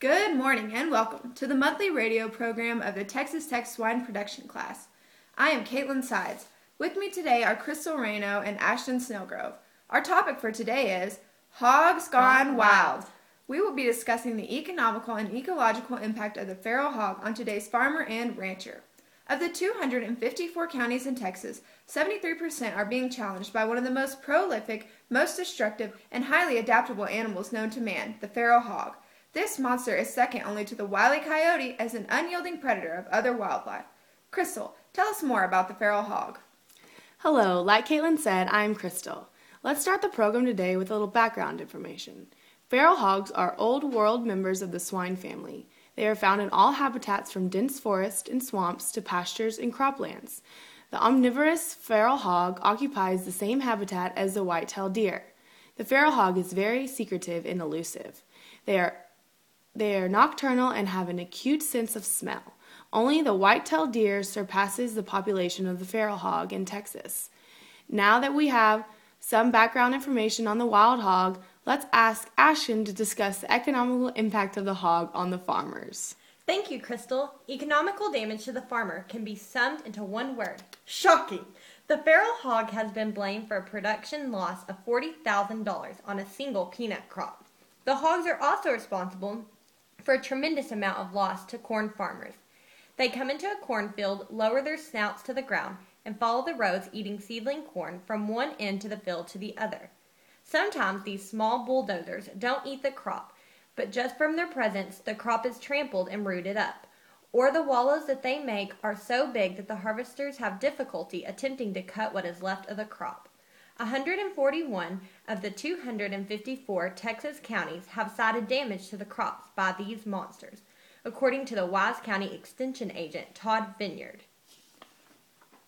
Good morning and welcome to the monthly radio program of the Texas Tech Swine Production Class. I am Caitlin Sides. With me today are Crystal Rayno and Ashton Snellgrove. Our topic for today is Hogs Gone Wild. We will be discussing the economical and ecological impact of the feral hog on today's farmer and rancher. Of the 254 counties in Texas, 73% are being challenged by one of the most prolific, most destructive, and highly adaptable animals known to man, the feral hog. This monster is second only to the wily coyote as an unyielding predator of other wildlife. Crystal, tell us more about the feral hog. Hello, like Caitlin said, I'm Crystal. Let's start the program today with a little background information. Feral hogs are old world members of the swine family. They are found in all habitats from dense forest and swamps to pastures and croplands. The omnivorous feral hog occupies the same habitat as the white-tailed deer. The feral hog is very secretive and elusive. They are nocturnal and have an acute sense of smell. Only the white-tailed deer surpasses the population of the feral hog in Texas. Now that we have some background information on the wild hog, let's ask Ashton to discuss the economical impact of the hog on the farmers. Thank you, Crystal. Economical damage to the farmer can be summed into one word: shocking. The feral hog has been blamed for a production loss of $40,000 on a single peanut crop. The hogs are also responsible for a tremendous amount of loss to corn farmers. They come into a cornfield, lower their snouts to the ground, and follow the rows eating seedling corn from one end to the field to the other. Sometimes these small bulldozers don't eat the crop, but just from their presence, the crop is trampled and rooted up. Or the wallows that they make are so big that the harvesters have difficulty attempting to cut what is left of the crop. 141 of the 254 Texas counties have cited damage to the crops by these monsters, according to the Wise County Extension Agent Todd Vineyard.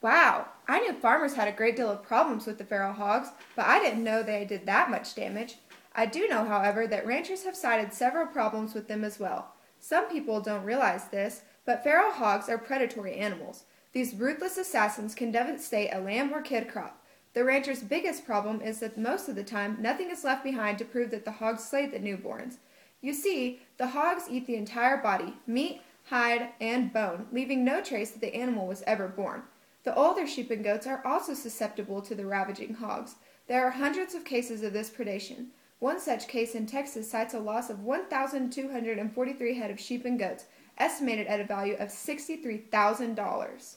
Wow, I knew farmers had a great deal of problems with the feral hogs, but I didn't know they did that much damage. I do know, however, that ranchers have cited several problems with them as well. Some people don't realize this, but feral hogs are predatory animals. These ruthless assassins can devastate a lamb or kid crop. The rancher's biggest problem is that most of the time, nothing is left behind to prove that the hogs slayed the newborns. You see, the hogs eat the entire body, meat, hide, and bone, leaving no trace that the animal was ever born. The older sheep and goats are also susceptible to the ravaging hogs. There are hundreds of cases of this predation. One such case in Texas cites a loss of 1,243 head of sheep and goats, estimated at a value of $63,000.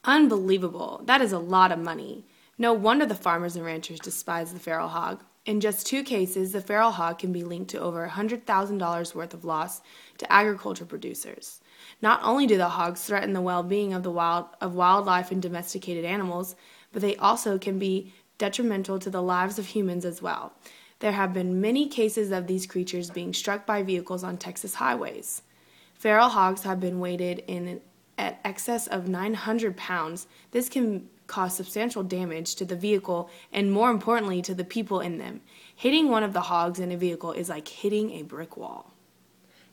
Unbelievable. That is a lot of money. No wonder the farmers and ranchers despise the feral hog. In just 2 cases, the feral hog can be linked to over $100,000 worth of loss to agriculture producers. Not only do the hogs threaten the well-being of wildlife and domesticated animals, but they also can be detrimental to the lives of humans as well. There have been many cases of these creatures being struck by vehicles on Texas highways. Feral hogs have been weighted in at excess of 900 pounds. This can cause substantial damage to the vehicle and, more importantly, to the people in them. Hitting one of the hogs in a vehicle is like hitting a brick wall.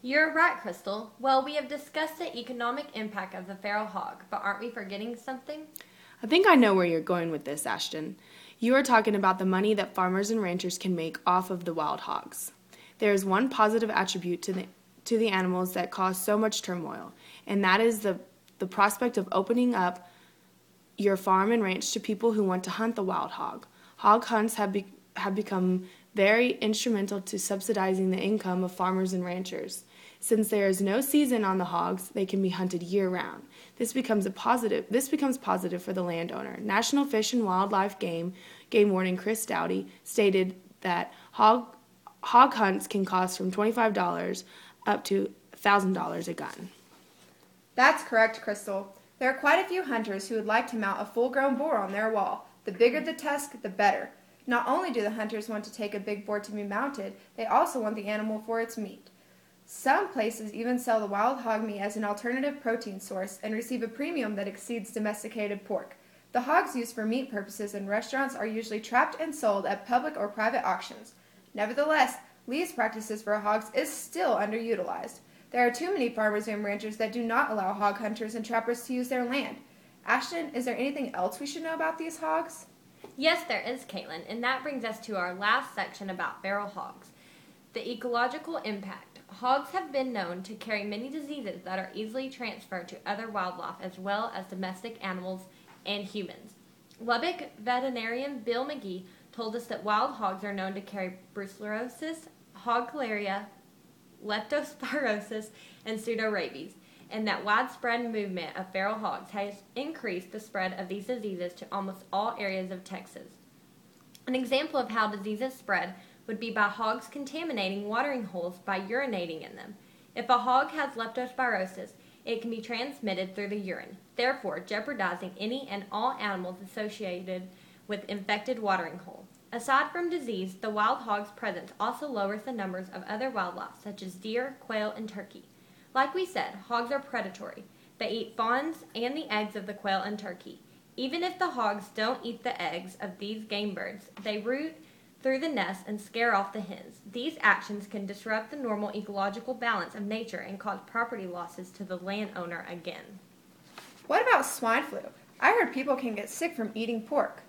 You're right, Crystal. Well, we have discussed the economic impact of the feral hog, but aren't we forgetting something? I think I know where you're going with this, Ashton. You are talking about the money that farmers and ranchers can make off of the wild hogs. There is one positive attribute to the animals that cause so much turmoil, and that is the prospect of opening up your farm and ranch to people who want to hunt the wild hog. Hog hunts have become very instrumental to subsidizing the income of farmers and ranchers. Since there is no season on the hogs, they can be hunted year-round. This becomes positive for the landowner. National Fish and Wildlife Game Warden Chris Dowdy stated that hog hunts can cost from $25 up to $1,000 a gun. That's correct, Crystal. There are quite a few hunters who would like to mount a full-grown boar on their wall. The bigger the tusk, the better. Not only do the hunters want to take a big boar to be mounted, they also want the animal for its meat. Some places even sell the wild hog meat as an alternative protein source and receive a premium that exceeds domesticated pork. The hogs used for meat purposes in restaurants are usually trapped and sold at public or private auctions. Nevertheless, lease practices for hogs is still underutilized. There are too many farmers and ranchers that do not allow hog hunters and trappers to use their land. Ashton, is there anything else we should know about these hogs? Yes, there is, Caitlin, and that brings us to our last section about feral hogs. The ecological impact. Hogs have been known to carry many diseases that are easily transferred to other wildlife as well as domestic animals and humans. Lubbock veterinarian Bill McGee told us that wild hogs are known to carry brucellosis, hog chalaria, leptospirosis, and pseudorabies, and that widespread movement of feral hogs has increased the spread of these diseases to almost all areas of Texas. An example of how diseases spread would be by hogs contaminating watering holes by urinating in them. If a hog has leptospirosis, it can be transmitted through the urine, therefore jeopardizing any and all animals associated with infected watering hole. Aside from disease, the wild hog's presence also lowers the numbers of other wildlife such as deer, quail, and turkey. Like we said, hogs are predatory. They eat fawns and the eggs of the quail and turkey. Even if the hogs don't eat the eggs of these game birds, they root through the nest and scare off the hens. These actions can disrupt the normal ecological balance of nature and cause property losses to the landowner again. What about swine flu? I heard people can get sick from eating pork.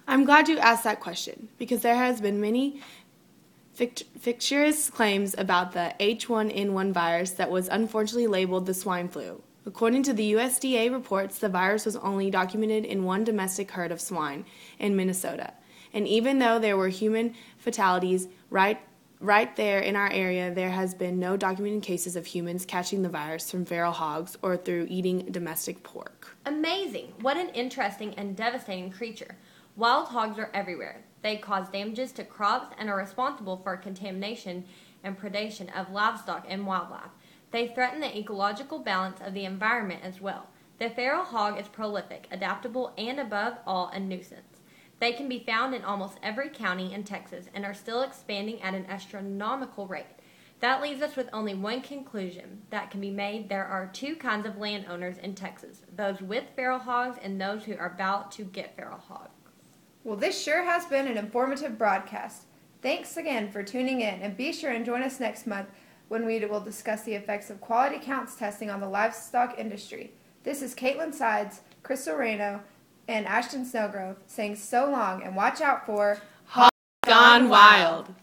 I'm glad you asked that question because there has been many fictitious claims about the H1N1 virus that was unfortunately labeled the swine flu. According to the USDA reports, the virus was only documented in one domestic herd of swine in Minnesota. And even though there were human fatalities right there in our area, there has been no documented cases of humans catching the virus from feral hogs or through eating domestic pork. Amazing! What an interesting and devastating creature. Wild hogs are everywhere. They cause damages to crops and are responsible for contamination and predation of livestock and wildlife. They threaten the ecological balance of the environment as well. The feral hog is prolific, adaptable, and above all, a nuisance. They can be found in almost every county in Texas and are still expanding at an astronomical rate. That leaves us with only one conclusion that can be made. There are two kinds of landowners in Texas, those with feral hogs and those who are about to get feral hogs. Well, this sure has been an informative broadcast. Thanks again for tuning in, and be sure and join us next month when we will discuss the effects of quality counts testing on the livestock industry. This is Caitlin Sides, Crystal Reno, and Ashton Snowgrove saying so long and watch out for Hogs Gone Wild.